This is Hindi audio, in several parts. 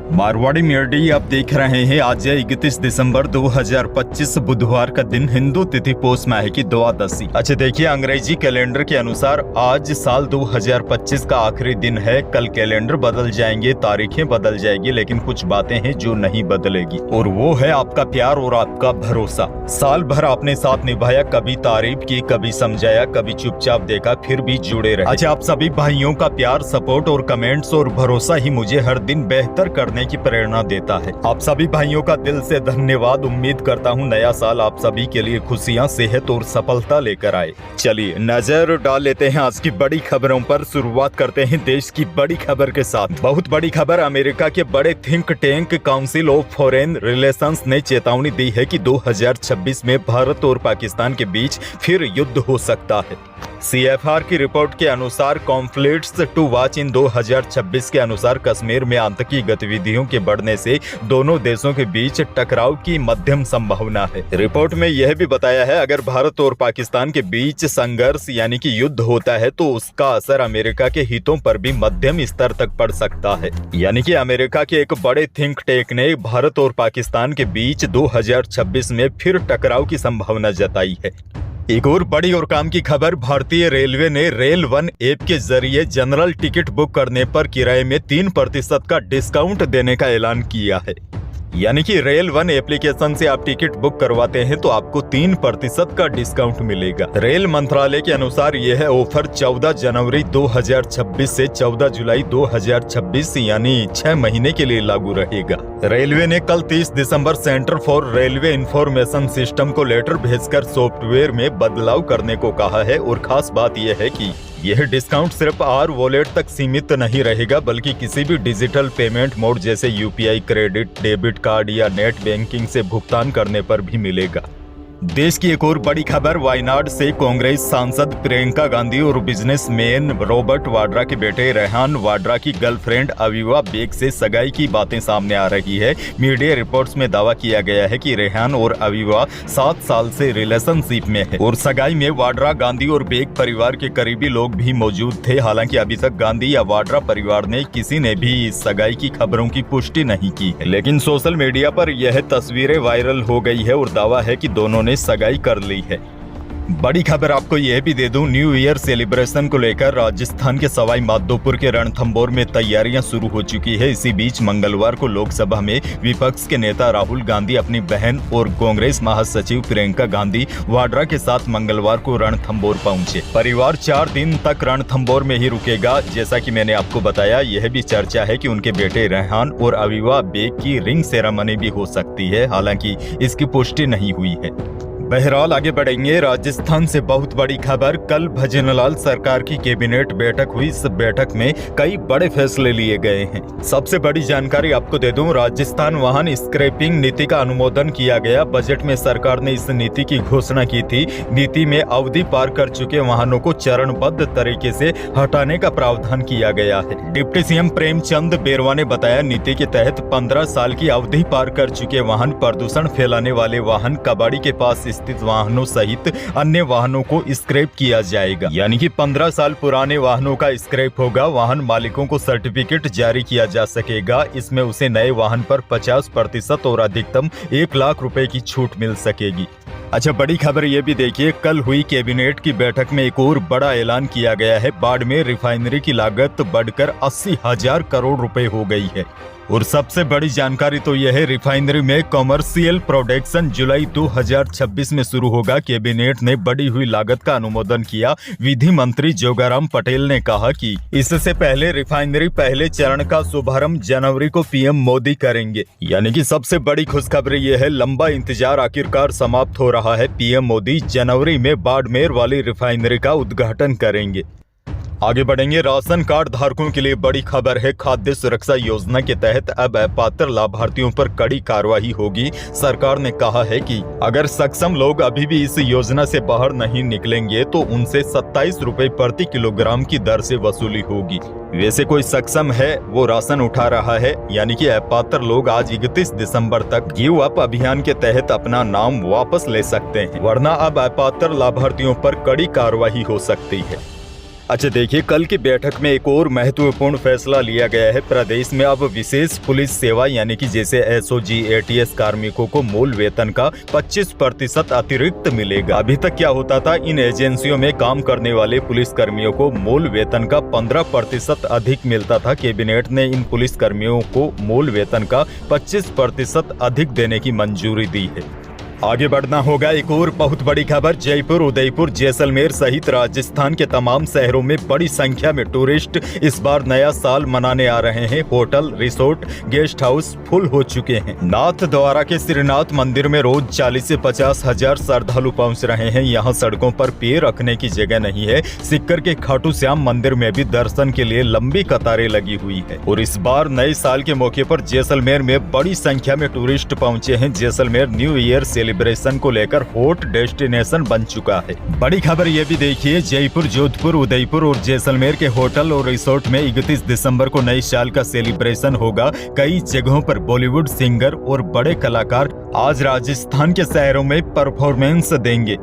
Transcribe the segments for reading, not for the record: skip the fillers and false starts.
मारवाड़ी मीडिया आप देख रहे हैं। आज है 31 दिसंबर 2025 बुधवार का दिन, हिंदू तिथि पोष माह की द्वादशी। अच्छा देखिए, अंग्रेजी कैलेंडर के अनुसार आज साल 2025 का आखिरी दिन है। कल कैलेंडर बदल जाएंगे, तारीखें बदल जाएगी, लेकिन कुछ बातें हैं जो नहीं बदलेगी, और वो है आपका प्यार और आपका भरोसा। साल भर आपने साथ निभाया, कभी तारीफ की, कभी समझाया, कभी चुपचाप देखा, फिर भी जुड़े रहे। अच्छा, आप सभी भाइयों का प्यार, सपोर्ट और कमेंट्स और भरोसा ही मुझे हर दिन बेहतर करने की प्रेरणा देता है। आप सभी भाइयों का दिल से धन्यवाद। उम्मीद करता हूँ नया साल आप सभी के लिए खुशियाँ, सेहत और सफलता लेकर आए। चलिए नजर डाल लेते हैं आज की बड़ी खबरों पर। शुरुआत करते हैं देश की बड़ी खबर के साथ। बहुत बड़ी खबर, अमेरिका के बड़े think tank council of foreign relations ने चेतावनी दी है कि 2026 में भारत और पाकिस्तान के बीच फिर युद्ध हो सकता है। CFR की रिपोर्ट के अनुसार कॉन्फ्लिक्ट्स टू वॉच इन 2026 के अनुसार कश्मीर में आतंकी गतिविधियों के बढ़ने से दोनों देशों के बीच टकराव की मध्यम संभावना है। रिपोर्ट में यह भी बताया है, अगर भारत और पाकिस्तान के बीच संघर्ष यानी कि युद्ध होता है तो उसका असर अमेरिका के हितों पर भी मध्यम स्तर तक पड़ सकता है। यानी कि अमेरिका के एक बड़े थिंक टैंक ने भारत और पाकिस्तान के बीच 2026 में फिर टकराव की संभावना जताई है। एक और बड़ी और काम की खबर, भारतीय रेलवे ने रेल वन ऐप के जरिए जनरल टिकट बुक करने पर किराए में 3% का डिस्काउंट देने का ऐलान किया है। यानी कि रेल वन एप्लीकेशन से आप टिकट बुक करवाते हैं तो आपको 3% का डिस्काउंट मिलेगा। रेल मंत्रालय के अनुसार यह ऑफर 14 जनवरी 2026 से 14 जुलाई 2026 यानी 6 महीने के लिए लागू रहेगा। रेलवे ने कल 30 दिसंबर centre for railway information system को लेटर भेजकर सॉफ्टवेयर में बदलाव करने को कहा है, और खास बात यह है कि यह डिस्काउंट सिर्फ वॉलेट तक सीमित नहीं रहेगा, बल्कि किसी भी डिजिटल पेमेंट मोड जैसे UPI, क्रेडिट, डेबिट कार्ड या नेट बैंकिंग से भुगतान करने पर भी मिलेगा। देश की एक और बड़ी खबर, वायनाड से कांग्रेस सांसद प्रियंका गांधी और बिजनेसमैन रॉबर्ट वाड्रा के बेटे रेहान वाड्रा की गर्लफ्रेंड अवीवा बेग से सगाई की बातें सामने आ रही है। मीडिया रिपोर्ट्स में दावा किया गया है कि रेहान और अवीवा 7 साल से रिलेशनशिप में है, और सगाई में वाड्रा, गांधी और बेग परिवार के करीबी लोग भी मौजूद थे। हालांकि अभी तक गांधी या वाड्रा परिवार ने किसी ने भी इस सगाई की खबरों की पुष्टि नहीं की है, लेकिन सोशल मीडिया पर यह तस्वीरें वायरल हो गई है और दावा है कि दोनों ने सगाई कर ली है। बड़ी खबर आपको यह भी दे दूं, न्यू ईयर सेलिब्रेशन को लेकर राजस्थान के सवाई माधोपुर के रणथंभौर में तैयारियां शुरू हो चुकी है। इसी बीच मंगलवार को लोकसभा में विपक्ष के नेता राहुल गांधी अपनी बहन और कांग्रेस महासचिव प्रियंका गांधी वाड्रा के साथ मंगलवार को रणथंभौर पहुंचे। परिवार 4 दिन तक रणथंभौर में ही रुकेगा। जैसा कि मैंने आपको बताया, यह भी चर्चा है कि उनके बेटे रेहान और अवीवा बेग की रिंग सेरेमनी भी हो सकती है, हालांकि इसकी पुष्टि नहीं हुई है। बहरहाल आगे बढ़ेंगे। राजस्थान से बहुत बड़ी खबर, कल भजनलाल सरकार की कैबिनेट बैठक हुई। इस बैठक में कई बड़े फैसले लिए गए हैं। सबसे बड़ी जानकारी आपको दे दूं, राजस्थान वाहन स्क्रैपिंग नीति का अनुमोदन किया गया। बजट में सरकार ने इस नीति की घोषणा की थी। नीति में अवधि पार कर चुके वाहनों को चरणबद्ध तरीके से हटाने का प्रावधान किया गया है। डिप्टी CM प्रेमचंद बेरवा ने बताया, नीति के तहत 15 साल की अवधि पार कर चुके वाहन, प्रदूषण फैलाने वाले वाहन, कबाड़ी के पास स्थित वाहनों सहित अन्य वाहनों को स्क्रैप किया जाएगा। यानी कि 15 साल पुराने वाहनों का स्क्रैप होगा। वाहन मालिकों को सर्टिफिकेट जारी किया जा सकेगा। इसमें उसे नए वाहन पर 50% और अधिकतम 1 लाख रुपए की छूट मिल सकेगी। अच्छा, बड़ी खबर ये भी देखिए, कल हुई कैबिनेट की बैठक में एक और बड़ा ऐलान किया गया है। बाड़मेर रिफाइनरी की लागत बढ़कर 80,000 करोड़ रुपए हो गई है। और सबसे बड़ी जानकारी तो यह है, रिफाइनरी में कमर्शियल प्रोडक्शन जुलाई 2026 में शुरू होगा। कैबिनेट ने बढ़ी हुई लागत का अनुमोदन किया। विधि मंत्री जोगाराम पटेल ने कहा कि इससे पहले रिफाइनरी पहले चरण का शुभारंभ जनवरी को PM मोदी करेंगे। यानी कि सबसे बड़ी खुशखबरी यह है, लंबा इंतजार आखिरकार समाप्त हो रहा है। PM मोदी जनवरी में बाड़मेर वाली रिफाइनरी का उद्घाटन करेंगे। आगे बढ़ेंगे। राशन कार्ड धारकों के लिए बड़ी खबर है। खाद्य सुरक्षा योजना के तहत अब अपात्र लाभार्थियों पर कड़ी कार्रवाई होगी। सरकार ने कहा है कि अगर सक्षम लोग अभी भी इस योजना से बाहर नहीं निकलेंगे तो उनसे 27 रुपए प्रति किलोग्राम की दर से वसूली होगी। वैसे कोई सक्षम है, वो राशन उठा रहा है, यानी कि अपात्र लोग आज 31 दिसंबर तक गिव अप अभियान के तहत अपना नाम वापस ले सकते हैं, वरना अब अपात्र लाभार्थियों पर कड़ी कार्रवाई हो सकती है। अच्छा देखिए, कल की बैठक में एक और महत्वपूर्ण फैसला लिया गया है। प्रदेश में अब विशेष पुलिस सेवा यानी कि जैसे एसओजी, एटीएस कार्मिकों को मूल वेतन का 25% अतिरिक्त मिलेगा। अभी तक क्या होता था, इन एजेंसियों में काम करने वाले पुलिस कर्मियों को मूल वेतन का 15% अधिक मिलता था। कैबिनेट ने इन पुलिस कर्मियों को मूल वेतन का 25% अधिक देने की मंजूरी दी है। आगे बढ़ना होगा। एक और बहुत बड़ी खबर, जयपुर, उदयपुर, जैसलमेर सहित राजस्थान के तमाम शहरों में बड़ी संख्या में टूरिस्ट इस बार नया साल मनाने आ रहे हैं। Hotel, resort, guest house full हो चुके हैं। नाथ द्वारा के श्रीनाथ मंदिर में रोज 40 से 50 हजार श्रद्धालु पहुंच रहे हैं। यहाँ सड़कों पर पैर रखने की जगह नहीं है। सिक्कर के खाटू श्याम मंदिर में भी दर्शन के लिए लंबी कतारें लगी हुई है। और इस बार नए साल के मौके पर जैसलमेर में बड़ी संख्या में टूरिस्ट पहुंचे हैं। जैसलमेर न्यू ईयर सेलिब्रेशन को लेकर हॉट डेस्टिनेशन बन चुका है। बड़ी खबर ये भी देखिए, जयपुर, जोधपुर, उदयपुर और जैसलमेर के होटल और रिसोर्ट में 31 दिसंबर को नए साल का सेलिब्रेशन होगा। कई जगहों पर बॉलीवुड सिंगर और बड़े कलाकार आज राजस्थान के शहरों में परफॉर्मेंस देंगे।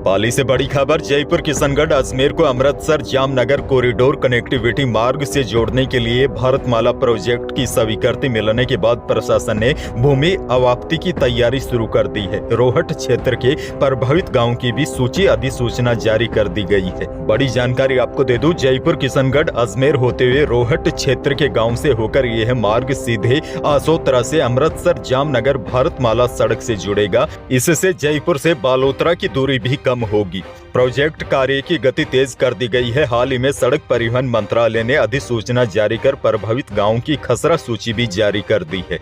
पाली से बड़ी खबर, जयपुर, किशनगढ़, अजमेर को अमृतसर जामनगर कॉरिडोर कनेक्टिविटी मार्ग से जोड़ने के लिए भारतमाला प्रोजेक्ट की स्वीकृति मिलने के बाद प्रशासन ने भूमि अवाप्ति की तैयारी शुरू कर दी है। रोहट क्षेत्र के प्रभावित गांव की भी सूची अधिसूचना जारी कर दी गई है। बड़ी जानकारी आपको दे दूं, जयपुर, किशनगढ़, अजमेर होते हुए रोहट क्षेत्र के गाँव से होकर यह मार्ग सीधे आसोतरा से अमृतसर जामनगर भारतमाला सड़क से जुड़ेगा। इससे जयपुर से बालोतरा की दूरी भी कम होगी। प्रोजेक्ट कार्य की गति तेज कर दी गई है। हाल ही में सड़क परिवहन मंत्रालय ने अधिसूचना जारी कर प्रभावित गांवों की खसरा सूची भी जारी कर दी है।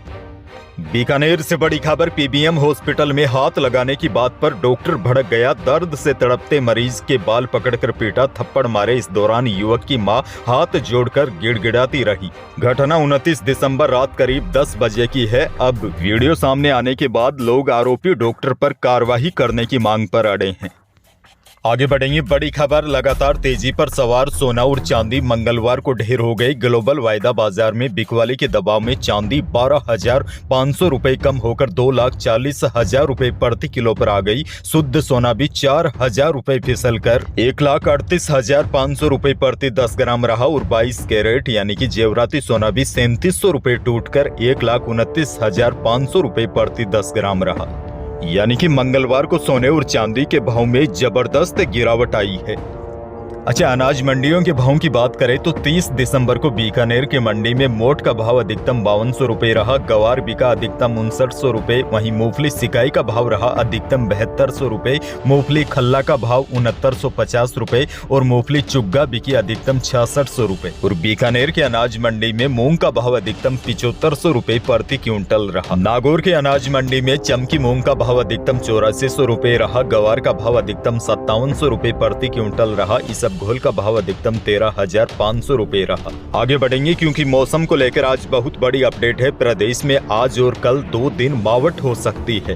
बीकानेर से बड़ी खबर, पीबीएम हॉस्पिटल में हाथ लगाने की बात पर डॉक्टर भड़क गया। दर्द से तड़पते मरीज के बाल पकड़कर पीटा, थप्पड़ मारे। इस दौरान युवक की मां हाथ जोड़कर गिड़गिड़ाती रही। घटना 29 दिसंबर रात करीब 10 बजे की है। अब वीडियो सामने आने के बाद लोग आरोपी डॉक्टर पर कार्रवाई करने की मांग पर अड़े हैं। आगे बढ़ेंगे। बड़ी खबर, लगातार तेजी पर सवार सोना और चांदी मंगलवार को ढेर हो गई। ग्लोबल वायदा बाजार में बिकवाली के दबाव में चांदी 12,500 रुपए कम होकर 2,40,000 रुपए प्रति किलो पर आ गई। शुद्ध सोना भी 4,000 रुपए फिसल कर 1,38,500 रुपए प्रति 10 ग्राम रहा और 22 कैरेट यानी कि जेवराती सोना भी 3700 रुपए टूटकर 1,29,500 रुपए प्रति 10 ग्राम रहा। यानी कि मंगलवार को सोने और चांदी के भाव में जबरदस्त गिरावट आई है। अच्छा, अनाज मंडियों के भाव की बात करें तो 30 दिसंबर को बीकानेर के मंडी में मोट का भाव अधिकतम 5200 रुपए रहा। गवार बिका अधिकतम 5900 रुपए। वहीं मूंगफली सिकाई का भाव रहा अधिकतम 7200 रुपए। मूंगफली खल्ला का भाव 6950 रुपए और मूंगफली चुग्गा बिकी अधिकतम 6600 रुपए। और बीकानेर के अनाज मंडी में मूंग का भाव अधिकतम 7500 रुपए प्रति क्विंटल रहा। नागौर के अनाज मंडी में चमकी मूंग का भाव अधिकतम 8400 रुपए रहा। गवार का भाव अधिकतम 5700 रुपए प्रति क्विंटल रहा। घोल का भाव अधिकतम 13,500 रुपए रहा। आगे बढ़ेंगे क्योंकि मौसम को लेकर आज बहुत बड़ी अपडेट है। प्रदेश में आज और कल 2 दिन मावठ हो सकती है।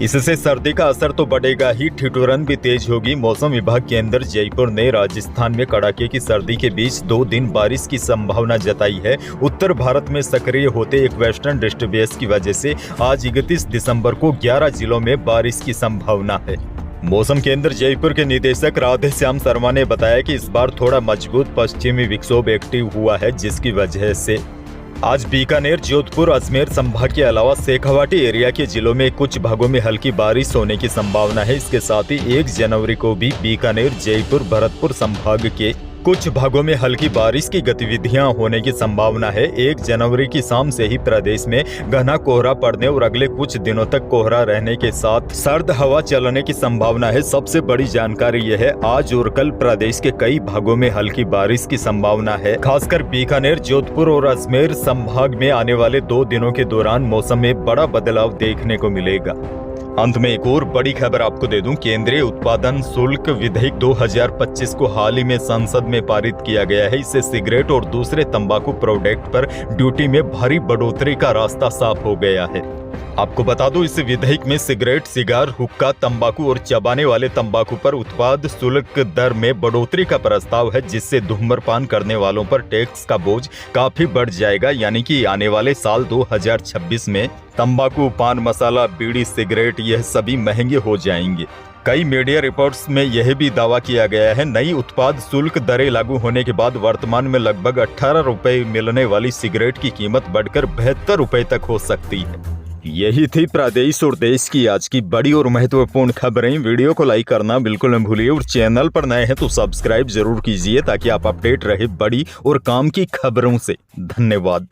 इससे सर्दी का असर तो बढ़ेगा ही, ठिठुरन भी तेज होगी। मौसम विभाग केंद्र जयपुर ने राजस्थान में कड़ाके की सर्दी के बीच 2 दिन बारिश की संभावना जताई है। उत्तर भारत में सक्रिय होते एक वेस्टर्न डिस्टर्बेंस की वजह से आज 31 दिसंबर को 11 जिलों में बारिश की संभावना है। मौसम केंद्र जयपुर के निदेशक राधेश्याम शर्मा ने बताया कि इस बार थोड़ा मजबूत पश्चिमी विक्षोभ एक्टिव हुआ है, जिसकी वजह से आज बीकानेर, जोधपुर, अजमेर संभाग के अलावा शेखावाटी एरिया के जिलों में कुछ भागों में हल्की बारिश होने की संभावना है। इसके साथ ही 1 जनवरी को भी बीकानेर, जयपुर, भरतपुर संभाग के कुछ भागों में हल्की बारिश की गतिविधियां होने की संभावना है। 1 जनवरी की शाम से ही प्रदेश में घना कोहरा पड़ने और अगले कुछ दिनों तक कोहरा रहने के साथ सर्द हवा चलने की संभावना है। सबसे बड़ी जानकारी यह है, आज और कल प्रदेश के कई भागों में हल्की बारिश की संभावना है। खासकर बीकानेर, जोधपुर और अजमेर संभाग में आने वाले 2 दिनों के दौरान मौसम में बड़ा बदलाव देखने को मिलेगा। अंत में एक और बड़ी खबर आपको दे दूं, केंद्रीय उत्पादन शुल्क विधेयक 2025 को हाल ही में संसद में पारित किया गया है। इससे सिगरेट और दूसरे तंबाकू प्रोडक्ट पर ड्यूटी में भारी बढ़ोतरी का रास्ता साफ हो गया है। आपको बता दूं, इस विधेयक में सिगरेट, सिगार, हुक्का, तंबाकू और चबाने वाले तंबाकू पर उत्पाद शुल्क दर में बढ़ोतरी का प्रस्ताव है, जिससे धूम्रपान करने वालों पर टैक्स का बोझ काफी बढ़ जाएगा। यानी कि आने वाले साल 2026 में तंबाकू, पान मसाला, बीड़ी, सिगरेट यह सभी महंगे हो जाएंगे। कई मीडिया रिपोर्ट्स में यह भी दावा किया गया है, नई उत्पाद शुल्क दरें लागू होने के बाद वर्तमान में लगभग 18 रुपए मिलने वाली सिगरेट की कीमत बढ़कर 72 रुपए तक हो सकती है। यही थी प्रदेश और देश की आज की बड़ी और महत्वपूर्ण खबरें। वीडियो को लाइक करना बिल्कुल न भूलिए और चैनल पर नए हैं तो सब्सक्राइब जरूर कीजिए ताकि आप अपडेट रहे बड़ी और काम की खबरों से। धन्यवाद।